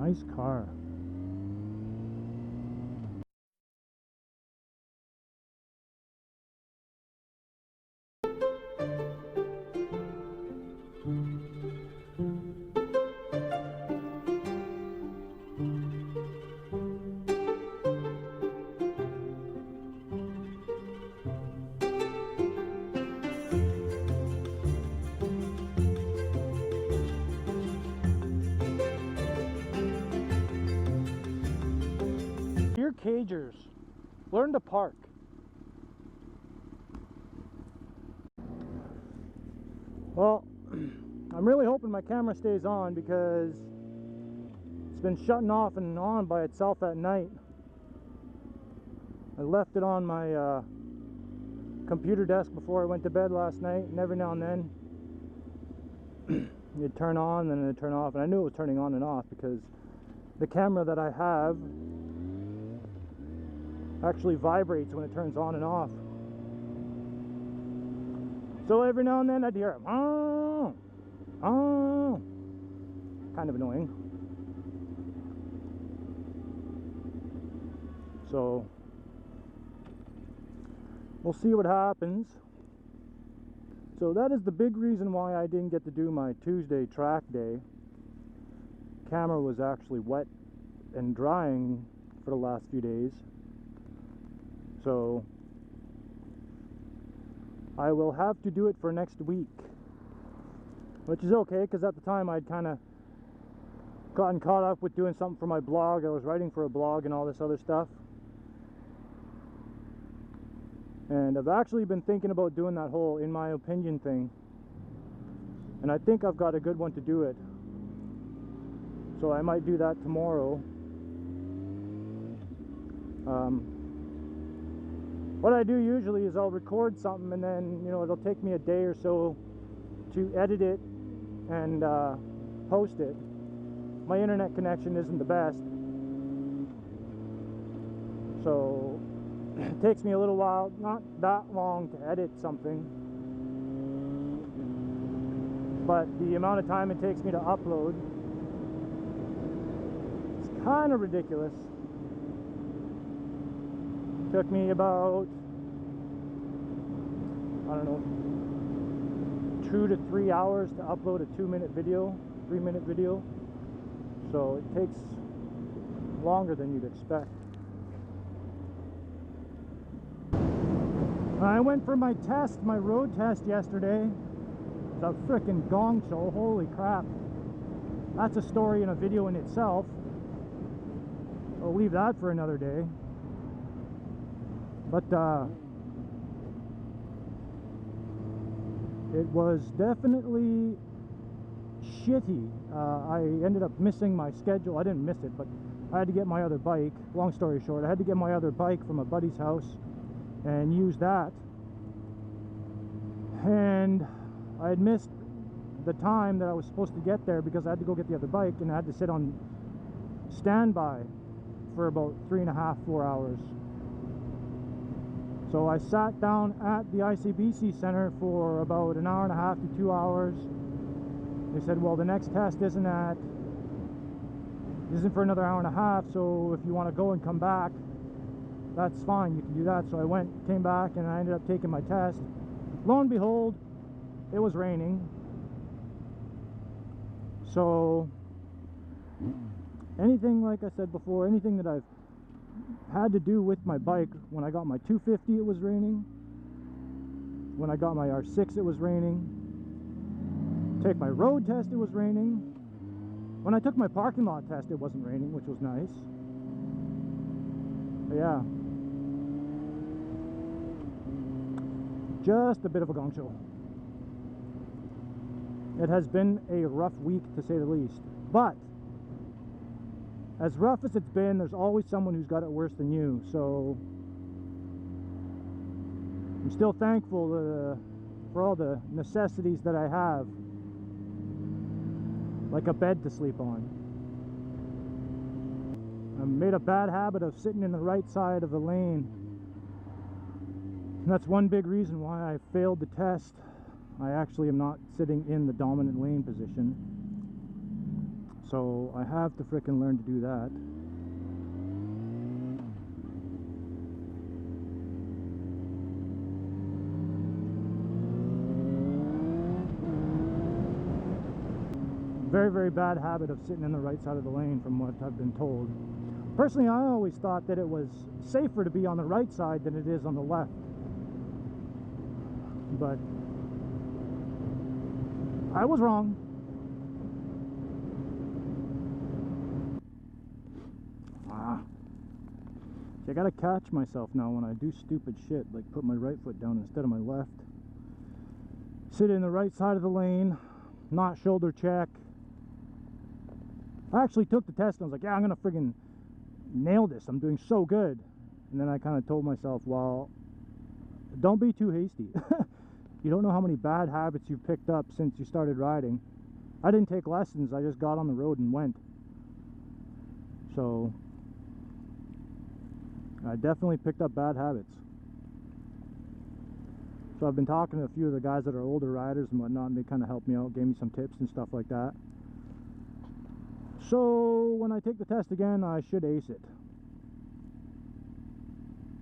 Nice car. Dear cagers, learn to park. Well, I'm really hoping my camera stays on because it's been shutting off and on by itself at night. I left it on my computer desk before I went to bed last night, and every now and then it'd turn on and then it'd turn off, and I knew it was turning on and off because the camera that I have actually vibrates when it turns on and off. So every now and then I'd hear it, oh, oh, kind of annoying. So we'll see what happens. So that is the big reason why I didn't get to do my Tuesday track day. Camera was actually wet and drying for the last few days. So I will have to do it for next week, which is okay because at the time I'd kind of gotten caught up with doing something for my blog. I was writing for a blog and all this other stuff, and I've actually been thinking about doing that whole in my opinion thing, and I think I've got a good one to do it, so I might do that tomorrow. What I do usually is I'll record something and then, you know, it'll take me a day or so to edit it and post it. My internet connection isn't the best, so it takes me a little while, not that long, to edit something, but the amount of time it takes me to upload, it's kind of ridiculous. Took me about, I don't know, 2 to 3 hours to upload a 2-minute video, 3-minute video. So it takes longer than you'd expect. I went for my test, my road test yesterday. It's a frickin' gong show, holy crap. That's a story in a video in itself. I'll leave that for another day. But it was definitely shitty. I ended up missing my schedule. I didn't miss it, but I had to get my other bike. Long story short, I had to get my other bike from a buddy's house and use that. And I had missed the time that I was supposed to get there because I had to go get the other bike, and I had to sit on standby for about 3.5 to 4 hours. So I sat down at the ICBC Center for about 1.5 to 2 hours. They said, well, the next test isn't for another 1.5 hours, so if you want to go and come back, that's fine, you can do that. So I went, came back, and I ended up taking my test. Lo and behold, it was raining. So anything, like I said before, anything that I've had to do with my bike, when I got my 250 it was raining, when I got my R6 it was raining, take my road test it was raining, when I took my parking lot test it wasn't raining, which was nice. But yeah, just a bit of a gong show. It has been a rough week, to say the least, but as rough as it's been, there's always someone who's got it worse than you. So I'm still thankful for all the necessities that I have, like a bed to sleep on. I made a bad habit of sitting in the right side of the lane, and that's one big reason why I failed the test. I actually am not sitting in the dominant lane position. So I have to frickin' learn to do that. Very, very bad habit of sitting in the right side of the lane from what I've been told. Personally, I always thought that it was safer to be on the right side than it is on the left. But I was wrong. See, I gotta catch myself now when I do stupid shit, like put my right foot down instead of my left. Sit in the right side of the lane, not shoulder check. I actually took the test and I was like, yeah, I'm gonna friggin' nail this. I'm doing so good. And then I kind of told myself, well, don't be too hasty. You don't know how many bad habits you've picked up since you started riding. I didn't take lessons, I just got on the road and went. So I definitely picked up bad habits. So I've been talking to a few of the guys that are older riders and whatnot, and they kind of helped me out, gave me some tips and stuff like that. So when I take the test again, I should ace it.